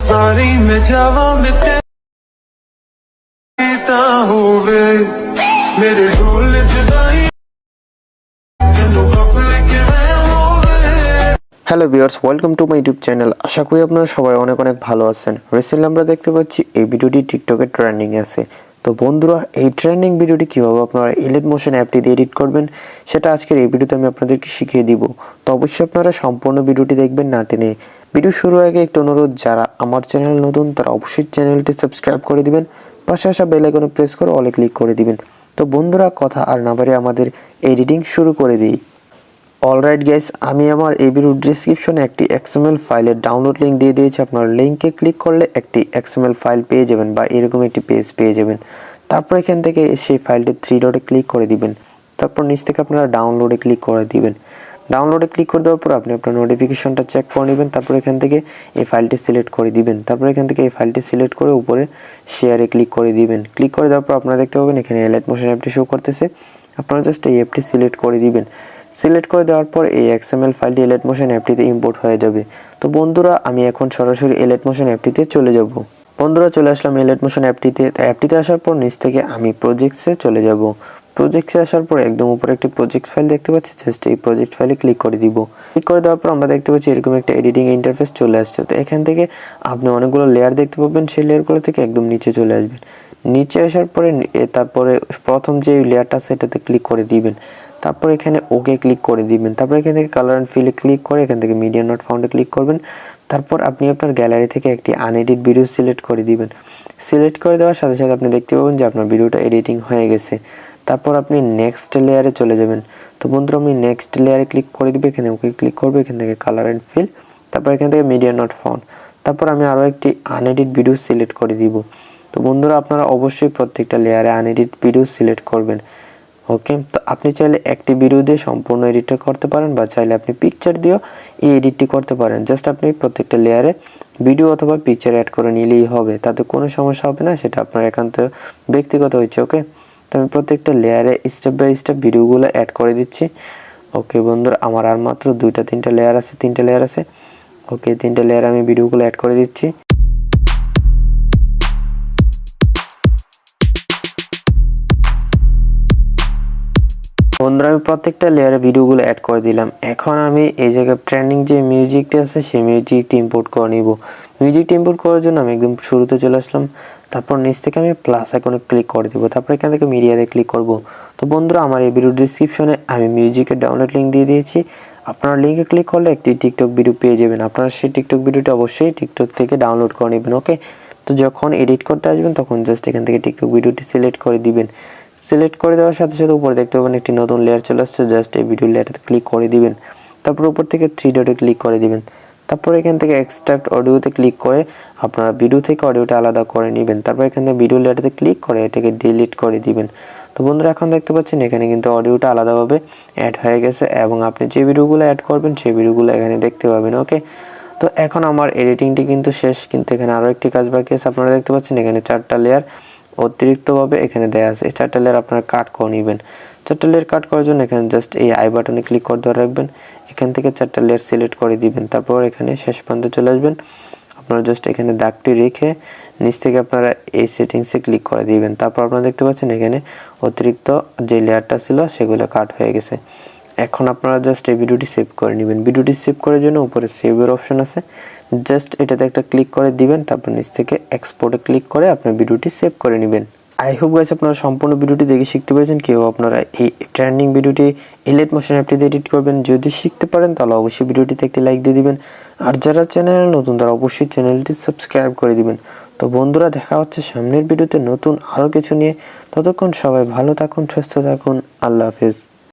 सारी में जावा मिटा हुए मेरे ढोल जुदाई hello viewers, welcome to my YouTube channel. আশা করি আপনারা সবাই অনেক অনেক ভালো আছেন। রিসেন্টলি আমরা দেখতে পাচ্ছি এই ভিডিওটি টিকটকে ট্রেন্ডিং আছে। তো বন্ধুরা, এই ট্রেন্ডিং ভিডিওটি কীভাবে আপনারা এলাইট মোশন অ্যাপটি দিয়ে এডিট করবেন সেটা আজকের এই ভিডিওতে আমি আপনাদেরকে শিখিয়ে দিব। তো অবশ্যই আপনারা সম্পূর্ণ ভিডিওটি দেখবেন না টেনে। ভিডিও শুরুর আগে একটু অনুরোধ, যারা আমার চ্যানেল নতুন তারা অবশ্যই চ্যানেলটি সাবস্ক্রাইব করে দিবেন, পাশে আসা বেল আইকনে প্রেস করে অলে ক্লিক করে দিবেন। তো বন্ধুরা, কথা আর না বাড়িয়ে আমাদের এডিটিং শুরু করে দিই। অলরাইট গাইস, আমি আমার এই ভিডিওর ডেসক্রিপশনে একটি XML ফাইলের ডাউনলোড লিঙ্ক দিয়ে দিয়েছি। আপনার লিঙ্কে ক্লিক করলে একটি XML ফাইল পেয়ে যাবেন বা এরকম একটি পেজ পেয়ে যাবেন। তারপর এখান থেকে সেই ফাইলটি 3 ডটে ক্লিক করে দিবেন। তারপর নিচ থেকে আপনারা ডাউনলোডে ক্লিক করে দিবেন। ডাউনলোডে ক্লিক করে দেওয়ার পর আপনি আপনার নোটিফিকেশনটা চেক করে নেবেন। তারপর এখান থেকে এই ফাইলটি সিলেক্ট করে দিবেন। তারপর এখান থেকে এই ফাইলটি সিলেক্ট করে উপরে শেয়ারে ক্লিক করে দিবেন। ক্লিক করে দেওয়ার পর আপনারা দেখতে পাবেন এখানে এলাইট মোশন অ্যাপটি শো করতেছে। আপনারা জাস্ট এই অ্যাপটি সিলেক্ট করে দিবেন। সিলেক্ট করে দেওয়ার পর এই XML ফাইলটি এলাইট মোশন অ্যাপটিতে ইম্পোর্ট হয়ে যাবে। তো বন্ধুরা, আমি এখন সরাসরি এলাইট মোশন অ্যাপটিতে চলে যাব। বন্ধুরা, চলে আসলাম এলাইট মোশন অ্যাপটিতে আসার পর নিচ থেকে আমি প্রজেক্টসে চলে যাব। প্রজেক্টসে আসার পর একদম উপরে একটি প্রজেক্ট ফাইল দেখতে পাচ্ছি, জাস্ট এই প্রজেক্ট ফাইলে ক্লিক করে দিব। ক্লিক করে দেওয়ার পর আমরা দেখতে পাচ্ছি এরকম একটা এডিটিং ইন্টারফেস চলে আসছে। তো এখান থেকে আপনি অনেকগুলো লেয়ার দেখতে পাবেন, সেই লেয়ারগুলো থেকে একদম নিচে চলে আসবেন। নিচে আসার পরে তারপরে প্রথম যে লেয়ারটা আছে সেটাতে ক্লিক করে দিবেন। তারপর এখানে ওকে ক্লিক করে দিবেন। তারপর এখান থেকে কালার অ্যান্ড ফিলে ক্লিক করে এখান থেকে মিডিয়া নট ফাউন্ডে ক্লিক করবেন। তারপর আপনি আপনার গ্যালারি থেকে একটি আনএডিট ভিডিও সিলেক্ট করে দিবেন। সিলেক্ট করে দেওয়ার সাথে সাথে আপনি দেখতে পাবেন যে আপনার ভিডিওটা এডিটিং হয়ে গেছে। তারপর আপনি নেক্সট লেয়ারে চলে যাবেন। তো বন্ধুরা, আমি নেক্সট লেয়ারে ক্লিক করে দিব। এখানে ওকে ক্লিক করবো, এখান থেকে কালার অ্যান্ড ফিল, তারপর এখান থেকে মিডিয়া নট ফাউন্ড। তারপর আমি আরও একটি আনএডিট ভিডিও সিলেক্ট করে দিব। তো বন্ধুরা, আপনারা অবশ্যই প্রত্যেকটা লেয়ারে আনএডিট ভিডিও সিলেক্ট করবেন। ওকে, তো আপনি চাইলে একটি ভিডিও দিয়ে সম্পূর্ণ এডিটটা করতে পারেন বা চাইলে আপনি পিকচার দিয়েও এই এডিটটি করতে পারেন। জাস্ট আপনি প্রত্যেকটা লেয়ারে ভিডিও অথবা পিকচার অ্যাড করে নিলেই হবে, তাতে কোনো সমস্যা হবে না। সেটা আপনার একান্ত ব্যক্তিগত হচ্ছে। ওকে, তো আমি প্রত্যেকটা লেয়ারে স্টেপ বাই স্টেপ ভিডিওগুলো অ্যাড করে দিচ্ছি। ওকে বন্ধুরা, আমার আর মাত্র 3টা লেয়ার আছে। ওকে, 3টা লেয়ারে আমি ভিডিওগুলো অ্যাড করে দিচ্ছি। বন্ধুরা, আমি প্রত্যেকটা লেয়ারে ভিডিওগুলো অ্যাড করে দিলাম। এখন আমি এই জায়গায় ট্রেন্ডিং যে মিউজিকটি আছে সেই মিউজিকটি ইম্পোর্ট করে নিব। মিউজিকটি ইম্পোর্ট করার জন্য আমি একদম শুরুতে চলে আসলাম। তারপর নিচ থেকে আমি প্লাস আইকনে ক্লিক করে দিব। তারপর এখান থেকে মিডিয়াতে ক্লিক করব। তো বন্ধুরা, আমার এই ভিডিও ডিসক্রিপশনে আমি মিউজিকের ডাউনলোড লিঙ্ক দিয়ে দিয়েছি। আপনারা লিঙ্কে ক্লিক করলে একটি টিকটক ভিডিও পেয়ে যাবেন। আপনারা সেই টিকটক ভিডিওটি অবশ্যই টিকটক থেকে ডাউনলোড করে নেবেন। ওকে, তো যখন এডিট করতে আসবেন তখন জাস্ট এখান থেকে টিকটক ভিডিওটি সিলেক্ট করে দিবেন। সিলেক্ট করে দেওয়ার সাথে সাথে উপরে দেখতে পাবেন একটি নতুন লেয়ার চলে আসছে। জাস্ট এই ভিডিও লেয়ারটাতে ক্লিক করে দিবেন। তারপর উপর থেকে 3 ডটে ক্লিক করে দিবেন। তারপর এখান থেকে এক্সট্রাক্ট অডিওতে ক্লিক করে আপনারা ভিডিও থেকে অডিওটা আলাদা করে নেবেন। তারপর এখান থেকে ভিডিও লেয়ারটাতে ক্লিক করে এটাকে ডিলিট করে দিবেন। তো বন্ধুরা, এখন দেখতে পাচ্ছেন এখানে কিন্তু অডিওটা আলাদাভাবে অ্যাড হয়ে গেছে এবং আপনি যে ভিডিওগুলো অ্যাড করবেন সেই ভিডিওগুলো এখানে দেখতে পাবেন। ওকে, তো এখন আমার এডিটিংটি কিন্তু শেষ, কিন্তু এখানে আরও একটি কাজ বাকি আছে। আপনারা দেখতে পাচ্ছেন এখানে 4টা লেয়ার অতিরিক্তভাবে এখানে দেওয়া আছে। এই 4টা লেয়ার আপনারা কাট করে নেবেন। 4টা লেয়ার কাট করার জন্য এখানে জাস্ট এই আই বাটনে ক্লিক করে ধরে রাখবেন। এখান থেকে 4টা লেয়ার সিলেক্ট করে দিবেন। তারপর এখানে শেষ পর্যন্ত চলে আসবেন। আপনারা জাস্ট এখানে দাগটি রেখে নিচ থেকে আপনারা এই সেটিংসে ক্লিক করে দিবেন। তারপর আপনারা দেখতে পাচ্ছেন এখানে অতিরিক্ত যে লেয়ারটা ছিল সেগুলো কাট হয়ে গেছে। এখন আপনারা জাস্ট এই ভিডিওটি সেভ করে নেবেন। ভিডিওটি সেভ করার জন্য উপরে সেভের অপশন আছে, জাস্ট এটাতে একটা ক্লিক করে দিবেন। তারপর নিচ থেকে এক্সপোর্টে ক্লিক করে আপনার ভিডিওটি সেভ করে নেবেন। আই হোপ গাইস, আপনারা সম্পূর্ণ ভিডিওটি দেখে শিখতে পেরেছেন কেউ আপনারা এই ট্রেন্ডিং ভিডিওটি এলাইট মোশন অ্যাপটিতে এডিট করবেন। যদি শিখতে পারেন তাহলে অবশ্যই ভিডিওটিতে একটি লাইক দিয়ে দিবেন। আর যারা চ্যানেলে নতুন তারা অবশ্যই চ্যানেলটি সাবস্ক্রাইব করে দিবেন। তো বন্ধুরা, দেখা হচ্ছে সামনের ভিডিওতে নতুন আরও কিছু নিয়ে। ততক্ষণ সবাই ভালো থাকুন, সুস্থ থাকুন। আল্লাহ হাফেজ।